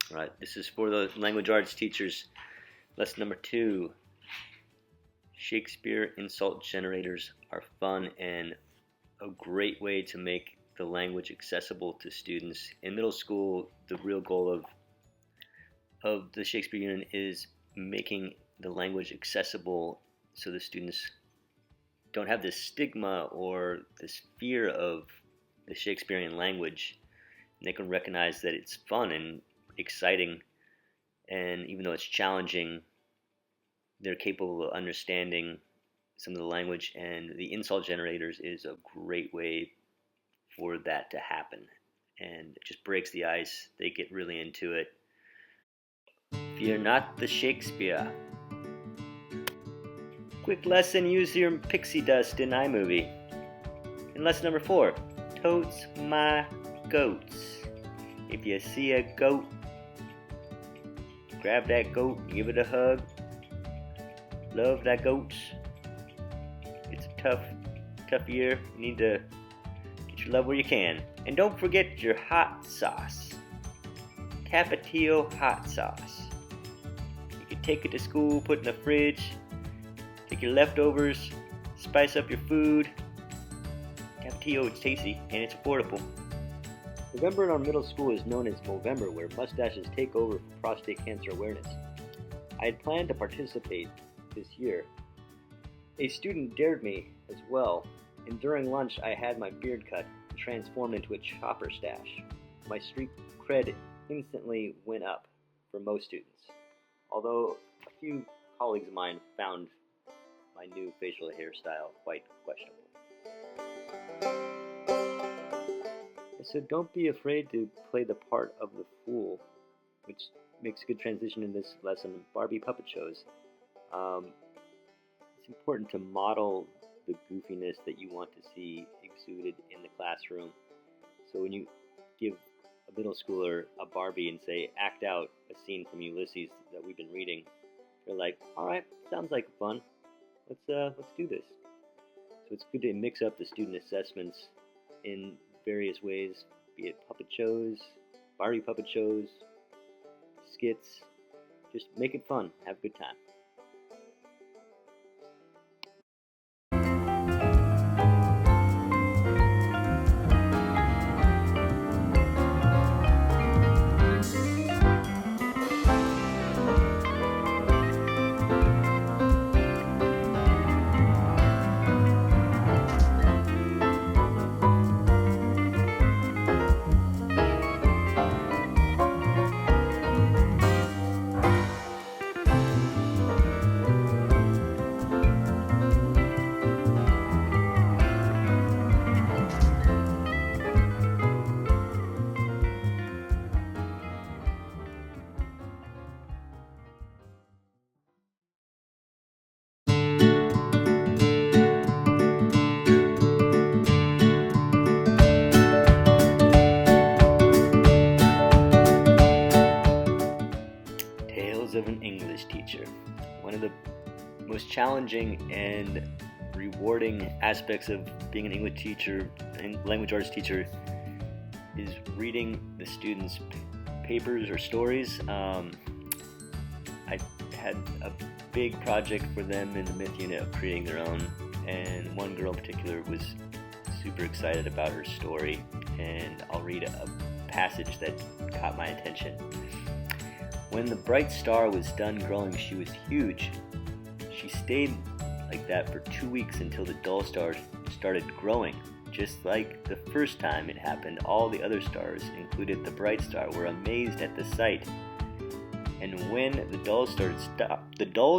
All right, this is for the language arts teachers. Lesson number 2. Shakespeare insult generators are fun and a great way to make the language accessible to students. In middle school, the real goal of the Shakespeare unit is making the language accessible so the students don't have this stigma or this fear of the Shakespearean language. And they can recognize that it's fun and exciting, and even though it's challenging, they're capable of understanding some of the language, and the insult generators is a great way for that to happen. And it just breaks the ice. They get really into it. Fear not the Shakespeare. Quick lesson, use your pixie dust in iMovie. And lesson number 4, totes my goats. If you see a goat, grab that goat, give it a hug. Love that goat. It's a tough year. You need to get your love where you can. And don't forget your hot sauce. Tapatio hot sauce. You can take it to school, put it in the fridge, take your leftovers, spice up your food. Tapatio, it's tasty and it's affordable. November in our middle school is known as Movember, where mustaches take over for prostate cancer awareness. I had planned to participate this year. A student dared me as well, and during lunch I had my beard cut and transformed into a chopper stash. My street cred instantly went up for most students, although a few colleagues of mine found my new facial hairstyle quite questionable. So don't be afraid to play the part of the fool, which makes a good transition in this lesson of Barbie puppet shows. It's important to model the goofiness that you want to see exuded in the classroom. So when you give a middle schooler a Barbie and say, act out a scene from Ulysses that we've been reading, they're like, all right, sounds like fun. Let's do this. So it's good to mix up the student assessments in various ways, be it puppet shows, Barbie puppet shows, skits. Just make it fun. Have a good time. Tales of an English Teacher. One of the most challenging and rewarding aspects of being an English teacher and language arts teacher is reading the students' papers or stories. I had a big project for them in the Myth unit of creating their own, and one girl in particular was super excited about her story, and I'll read a passage that caught my attention. When the bright star was done growing, she was huge. She stayed like that for 2 weeks until the dull star started growing. Just like the first time it happened, all the other stars, included the bright star, were amazed at the sight. And when the dull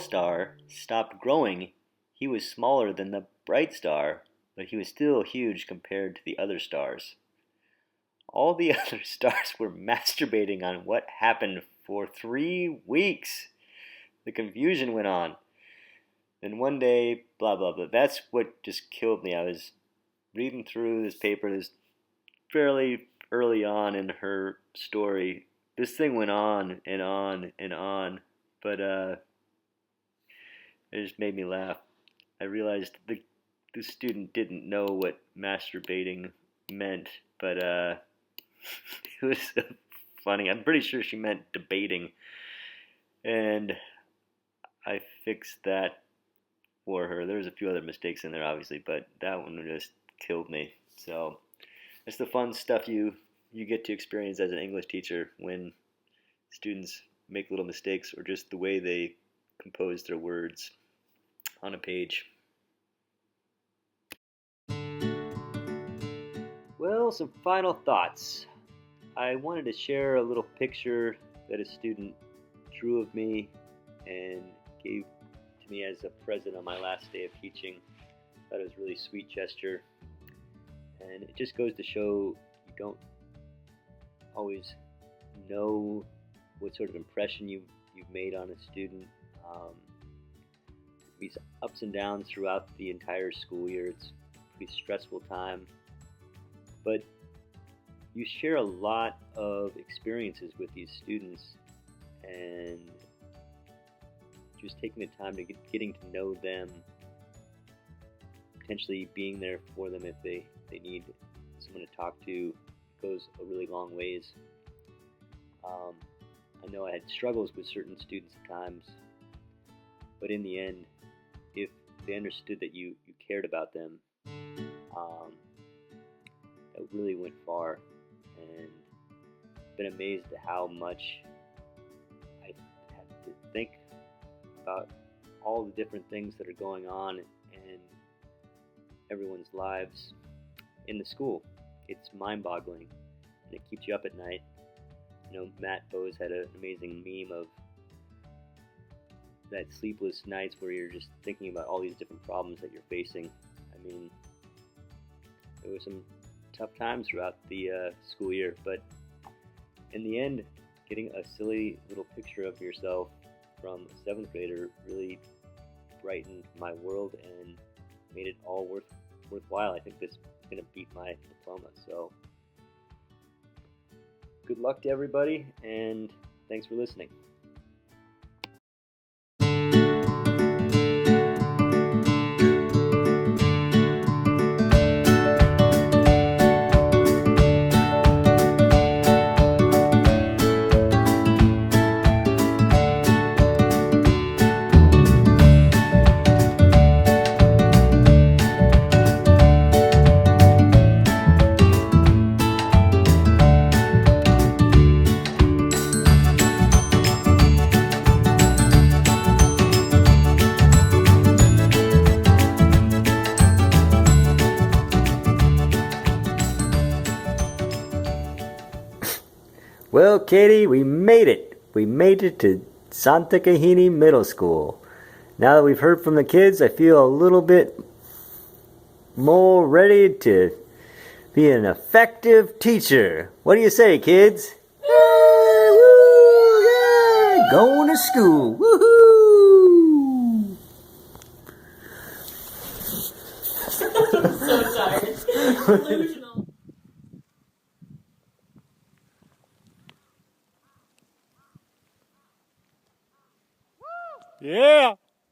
star stopped growing, he was smaller than the bright star, but he was still huge compared to the other stars. All the other stars were masturbating on what happened for 3 weeks. The confusion went on. Then one day, blah, blah, blah. That's what just killed me. I was reading through this paper this fairly early on in her story. This thing went on and on and on, but it just made me laugh. I realized the student didn't know what masturbating meant, but it was a funny. I'm pretty sure she meant debating, and I fixed that for her. There was a few other mistakes in there, obviously, but that one just killed me. So that's the fun stuff you get to experience as an English teacher when students make little mistakes or just the way they compose their words on a page. Well, some final thoughts. I wanted to share a little picture that a student drew of me and gave to me as a present on my last day of teaching. I thought it was a really sweet gesture, and it just goes to show you don't always know what sort of impression you've made on a student. These ups and downs throughout the entire school year. It's a pretty stressful time, but you share a lot of experiences with these students, and just taking the time to getting to know them, potentially being there for them if they need someone to talk to, goes a really long ways. I know I had struggles with certain students at times, but in the end, if they understood that you cared about them, that really went far. And I've been amazed at how much I had to think about all the different things that are going on in everyone's lives in the school. It's mind-boggling, and it keeps you up at night. You know, Matt Bose had an amazing meme of that sleepless nights where you're just thinking about all these different problems that you're facing. I mean, there were some tough times throughout the school year, but in the end, getting a silly little picture of yourself from a 7th grader really brightened my world and made it all worthwhile. I think this is going to beat my diploma. So good luck to everybody, and thanks for listening. Well, Katie, we made it. We made it to Santa Kahini Middle School. Now that we've heard from the kids, I feel a little bit more ready to be an effective teacher. What do you say, kids? Yeah, woo, yeah, going to school. Woohoo! So tired. Delusional. Yeah.